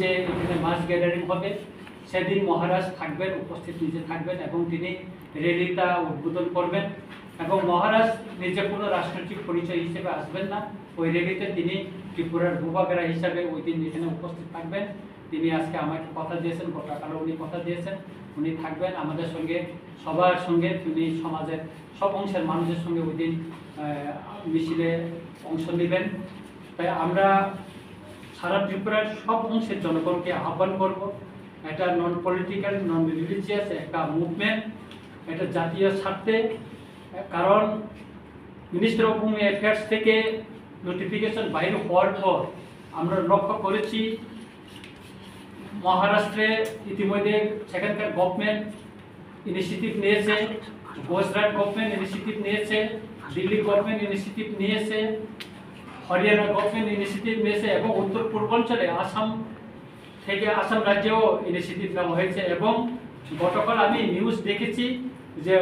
যে এখানে মাস গ্যাদারিং হবে সেদিন মহারাজ থাকবেন, উপস্থিত নিজে থাকবেন এবং তিনি র্যালিটা উদ্বোধন করবেন এবং মহারাজ নিজে কোনো রাজনৈতিক পরিচয় হিসেবে আসবেন না। ওই র্যালিতে তিনি ত্রিপুরার ভূভাগেরা হিসাবে ওই দিন এখানে উপস্থিত থাকবেন। তিনি আজকে আমাকে কথা দিয়েছেন, গতকালও উনি কথা দিয়েছেন উনি থাকবেন আমাদের সঙ্গে, সবার সঙ্গে। তিনি সমাজের সব অংশের মানুষের সঙ্গে ওই দিন মিছিলে অংশ নেবেন। তাই আমরা সারা ত্রিপুরার সব অংশের জনগণকে আহ্বান করব, এটা নন পলিটিক্যাল নন রিলিজিয়াস একটা মুভমেন্ট, এটা জাতীয় স্বার্থে। কারণ মিনিস্টার অফ হোম অ্যাফেয়ার্স থেকে নোটিফিকেশন বাইরে হওয়ার পর আমরা লক্ষ্য করেছি মহারাষ্ট্রে ইতিমধ্যে সেখানকার গভর্নমেন্ট ইনিশিয়েটিভ নিয়েছে, গুজরাট গভর্নমেন্ট ইনিশিয়েটিভ নিয়েছে, দিল্লি গভর্নমেন্ট ইনিশিয়েটিভ নিয়েছে, হরিয়ানা গভর্নমেন্ট ইনিশিয়েটিভ নিয়েছে এবং উত্তর পূর্বাঞ্চলে আসাম রাজ্যেও ইনিশিয়েটিভ নেওয়া হয়েছে। এবং গতকাল আমি নিউজ দেখেছি যে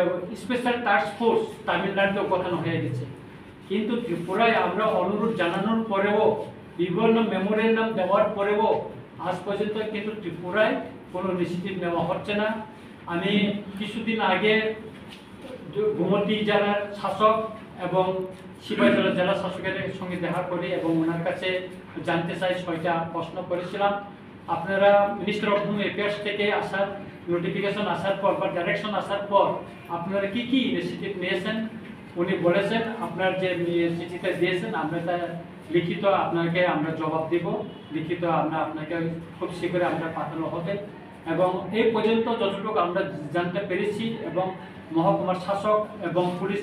স্পেশাল টাস্ক ফোর্স তামিলনাড়ুতেও গঠন হয়ে গেছে। কিন্তু ত্রিপুরায় আমরা অনুরোধ জানানোর পরেও, বিভিন্ন মেমোরিয়াম দেওয়ার পরেও আজ পর্যন্ত কিন্তু ত্রিপুরায় কোনো ইনিশিয়েটিভ নেওয়া হচ্ছে না। আমি কিছুদিন আগে গোমতী জেলার শাসক এবং শিবাজলা জেলা শাসকের সঙ্গে দেখা করি এবং ওনার কাছে জানতে চাই 6টা প্রশ্ন করেছিলাম। আপনারা মিনিস্টার অফ হোম অ্যাফেয়ার্স থেকে আসার নোটিফিকেশন আসার পর বা ডাইরেকশন আসার পর আপনারা কি কি ইনিশিয়েটিভ নিয়েছেন? উনি বলেছেন আপনার যে চিঠিটা দিয়েছেন আমরা তা লিখিত আপনাকে আমরা জবাব দেব, লিখিত আমরা আপনাকে খুব শীঘ্রই আমরা পাঠানো হবে। এবং এই পর্যন্ত যতটুকু আমরা জানতে পেরেছি এবং মহকুমার শাসক এবং পুলিশ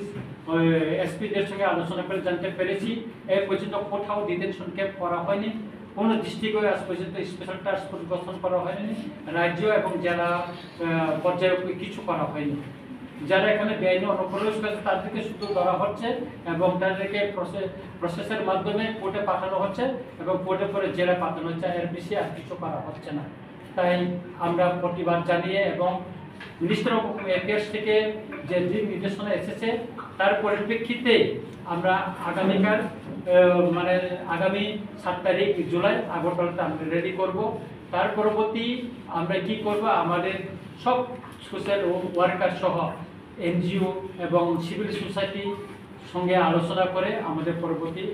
এসপিদের সঙ্গে আলোচনা করে জানতে পেরেছি এই পর্যন্ত কোথাও ডিটেনশন ক্যাম্প করা হয়নি, কোনো ডিস্ট্রিক্টে আজ পর্যন্ত স্পেশাল টাস্ক ফোর্স গঠন করা হয়নি, রাজ্য এবং জেলা পর্যায়ে কিছু করা হয়নি। যারা এখানে বেআইনি অনুপ্রবেশ করেছে তাদেরকে শুধু ধরা হচ্ছে এবং তাদেরকে প্রসেসের মাধ্যমে কোর্টে পাঠানো হচ্ছে এবং কোর্টে পরে জেলে পাঠানো হচ্ছে, এর বেশি আর কিছু করা হচ্ছে না। তাই আমরা প্রতিবাদ জানিয়ে এবং মিনিস্টার অফ হোম অ্যাফেয়ার্স থেকে যে দিক নির্দেশনা এসেছে তার পরিপ্রেক্ষিতে আমরা আগামীকাল আগামী 7 তারিখ জুলাই আগরতলাতে আমরা রেডি করব। তার পরবর্তী আমরা কি করব, আমাদের সব সোশ্যাল ওয়ার্কার সহ এনজিও এবং সিভিল সোসাইটি সঙ্গে আলোচনা করে আমাদের পরবর্তী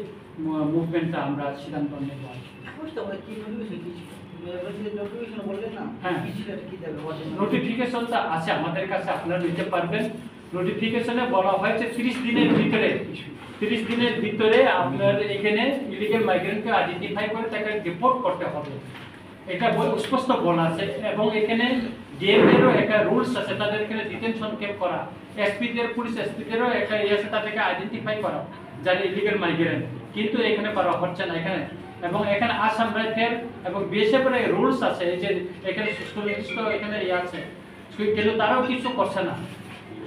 মুভমেন্টটা আমরা সিদ্ধান্ত নেব। হ্যাঁ, নোটিফিকেশনটা আছে আমাদের কাছে, আপনারা নিতে পারবেন। নোটিফিকেশনে বলা হয়েছে 30 দিনের ভিতরে আপনার এখানে ইলিগাল মাইগ্রেন্টকে আইডেন্টিফাই করে তাকে রিপোর্ট করতে হবে, এটা স্পষ্ট বলা আছে। এবং এখানে ডিএমেরও একটা রুলস আছে, তাদের এখানে ডিটেনশন ক্যাম্প করা, এসপিদের পুলিশ এসপিদেরও একটা আছে তাদেরকে আইডেন্টিফাই করা যারা ইলিগাল মাইগ্রেন্ট, কিন্তু এখানে করা হচ্ছে না এখানে। এবং এখানে আসাম রাইফেল এবং বিএসএফের রুলস আছে, এই যে এখানে সুনির্দিষ্ট এখানে আছে, কিন্তু তারাও কিছু করছে না।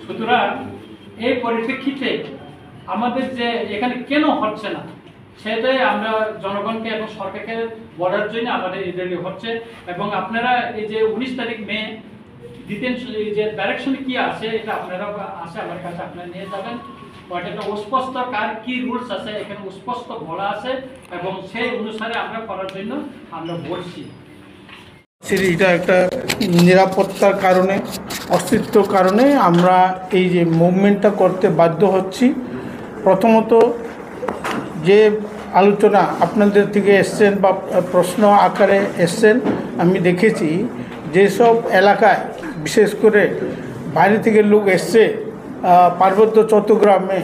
সুতরাং এই পরিপ্রেক্ষিতে আমাদের যে এখানে কেন হচ্ছে না সেটাই আমরা জনগণকে এবং সরকারকে বলার জন্য আমাদের রেডি হচ্ছে। এবং আপনারা এই যে 19 তারিখ মে ডিটেনশন যে ডাইরেকশন কি আছে এটা আপনারা আছে আমার কাছে আপনারা নিয়ে যাবেন। ওটা স্পষ্ট কার কি রুলস আছে এখানে স্পষ্ট বলা আছে এবং সেই অনুসারে আমরা করার জন্য আমরা বলছি। এটা একটা নিরাপত্তার কারণে, অস্তিত্বর কারণে আমরা এই যে মুভমেন্টটা করতে বাধ্য হচ্ছি। প্রথমত যে আলোচনা আপনাদের থেকে এসছেন বা প্রশ্ন আকারে এসছেন, আমি দেখেছি যেসব এলাকায় বিশেষ করে বাইরে থেকে লোক এসছে, পার্বত্য চট্টগ্রামে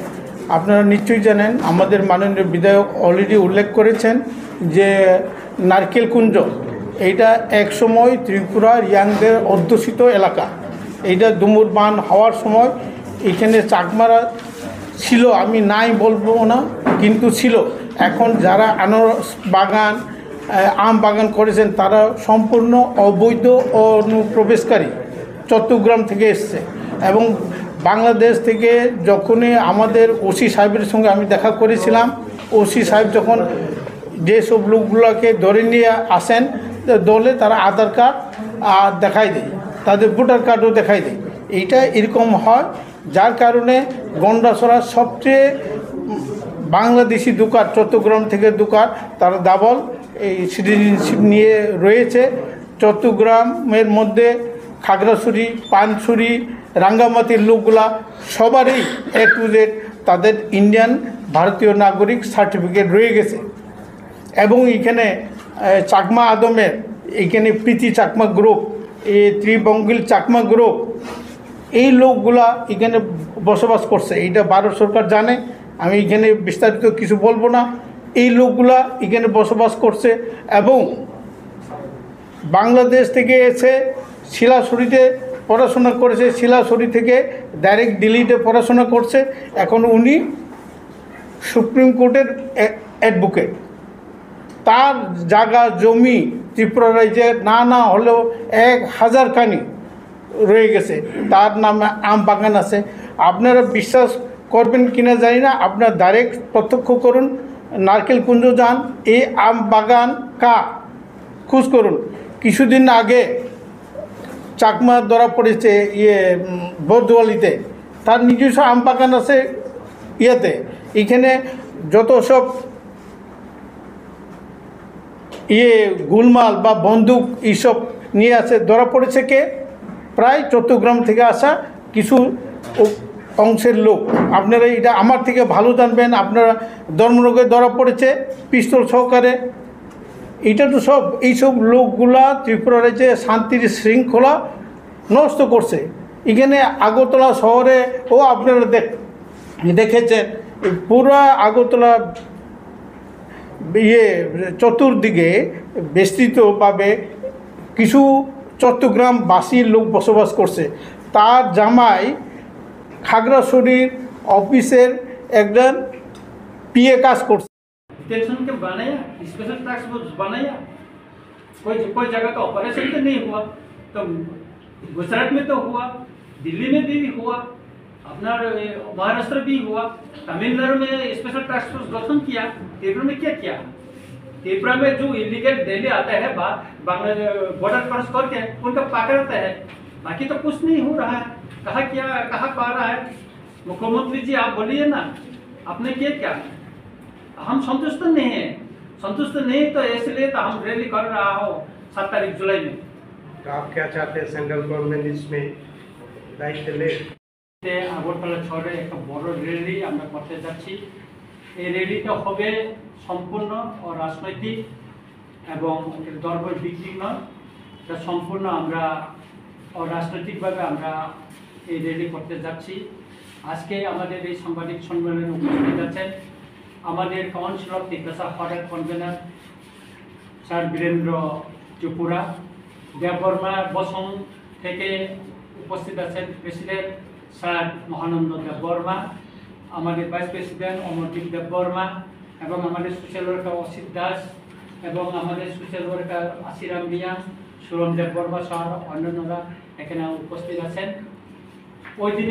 আপনারা নিশ্চয়ই জানেন, আমাদের মাননীয় বিধায়ক অলরেডি উল্লেখ করেছেন যে নারকেলকুঞ্জ এইটা একসময় ত্রিপুরার ইয়াংদের অধ্যুষিত এলাকা। এইটা ডুমুর বান হওয়ার সময় এখানে চাকমারা ছিল, আমি নাই বলবো না, কিন্তু ছিল। এখন যারা আনারস বাগান আম বাগান করেছেন তারা সম্পূর্ণ অবৈধ অনুপ্রবেশকারী, চট্টগ্রাম থেকে এসছে। এবং বাংলাদেশ থেকে যখনই আমাদের ওসি সাহেবের সঙ্গে আমি দেখা করেছিলাম, ওসি সাহেব যখন যেসব লোকগুলোকে ধরে নিয়ে আসেন দলে তারা আধার কার্ড দেখাই দেয়, তাদের ভোটার কার্ডও দেখাই দেয়। এইটা এরকম হয়, যার কারণে গন্ডাছড়া সবচেয়ে বাংলাদেশি দোকান, চট্টগ্রাম থেকে দোকান তারা দাবল এই সিটিজেনশিপ নিয়ে রয়েছে। চট্টগ্রামের মধ্যে খাগড়াছড়ি, পানছড়ি, রাঙ্গামাটির লোকগুলা সবারই A to Z তাদের ইন্ডিয়ান ভারতীয় নাগরিক সার্টিফিকেট রয়ে গেছে। এবং এখানে চাকমা আদমের এখানে প্রীতি চাকমা গ্রুপ, এই ত্রিবঙ্গিল চাকমা গ্রুপ, এই লোকগুলা এখানে বসবাস করছে। এইটা ভারত সরকার জানে, আমি এখানে বিস্তারিত কিছু বলবো না। এই লোকগুলা এখানে বসবাস করছে এবং বাংলাদেশ থেকে এসে শিলাছড়িতে পড়াশোনা করেছে, শিলাছড়ি থেকে ডাইরেক্ট দিল্লিতে পড়াশোনা করছে। এখন উনি সুপ্রিম কোর্টের অ্যাডভোকেট। তার জায়গা জমি ত্রিপুরা রাজ্যে না হলেও 1000 খানি রয়ে গেছে, তার নামে আম বাগান আছে। আপনারা বিশ্বাস করবেন কিনা জানি না, আপনার ডাইরেক্ট প্রত্যক্ষ করুন, নারকেল কুঞ্জ যান, এই আম বাগান খোঁজ করুন। কিছুদিন আগে চাকমা ধরা পড়েছে বরদোয়ালিতে, তার নিজস্ব আম বাগান আছে এখানে যত সব গুলমাল বা বন্দুক এইসব নিয়ে আছে ধরা পড়েছে কে? প্রায় চট্টগ্রাম থেকে আসা কিছু অংশের লোক। আপনারা এটা আমার থেকে ভালো জানবেন। আপনারা ধর্মনগরে ধরা পড়েছে পিস্তল সহকারে। এটা তো সব এইসব লোকগুলা ত্রিপুরা রাজ্যে শান্তির শৃঙ্খলা নষ্ট করছে। এখানে আগরতলা শহরে আপনারা দেখেছেন পুরা আগরতলা চতুর্দিকে বিস্তৃতভাবে কিছু চট্টগ্রামবাসীর লোক বসবাস করছে। তার জামাই খাগড়াছড়ির অফিসের একজন PA কাজ করছে। डिटेंशन के बनाया, स्पेशल टास्क फोर्स बनाया, कोई जगह का ऑपरेशन तो नहीं हुआ। तो गुजरात में तो हुआ, दिल्ली में भी हुआ, अपना महाराष्ट्र भी हुआ, तमिलनाडु में स्पेशल टास्क फोर्स गठन किया। त्रिपुरा में क्या किया? त्रिपुरा में जो इलीगल दिल्ली आता है बांग्लादेश बॉर्डर क्रॉस करके उनका पकड़ता है, बाकी तो कुछ नहीं हो रहा है। कहाँ पा रहा है? मुख्यमंत्री जी आप बोलिए ना, आपने क्या? हम संतुष्ट नहीं तो इसलिए तो हम रैली कर रहा हो 7 तारीख जुलाई में। तो आप क्या चाहते हैं सेंट्रल गवर्नमेंट इसमें दायित्व ले? আগরতলা শহরে একটা বড় র্যালি আমরা করতে যাচ্ছি। এই র্যালিটা হবে সম্পূর্ণ রাজনৈতিক এবং দরবার বিক্রি নয়, এটা সম্পূর্ণ আমরা রাজনৈতিকভাবে আমরা এই র্যালি করতে যাচ্ছি। আজকে আমাদের এই সাংবাদিক সম্মেলনে উপস্থিত আছেন আমাদের কাউন্সিল অফ তিতাসা foreign convener sir Birendra Tripura, Debbarma বসং থেকে উপস্থিত আছেন প্রেসিডেন্ট স্যার মহানন্দ দেববর্মা, আমাদের ভাইস প্রেসিডেন্ট অমরদীপ দেববর্মা এবং আমাদের সোশ্যাল ওয়ার্কার অসিত দাস এবং আমাদের সোশ্যাল ওয়ার্কার আশিরাম মিয়া, সুরম দেববর্মা সহ অন্যান্যরা এখানে উপস্থিত আছেন। ওই দিনে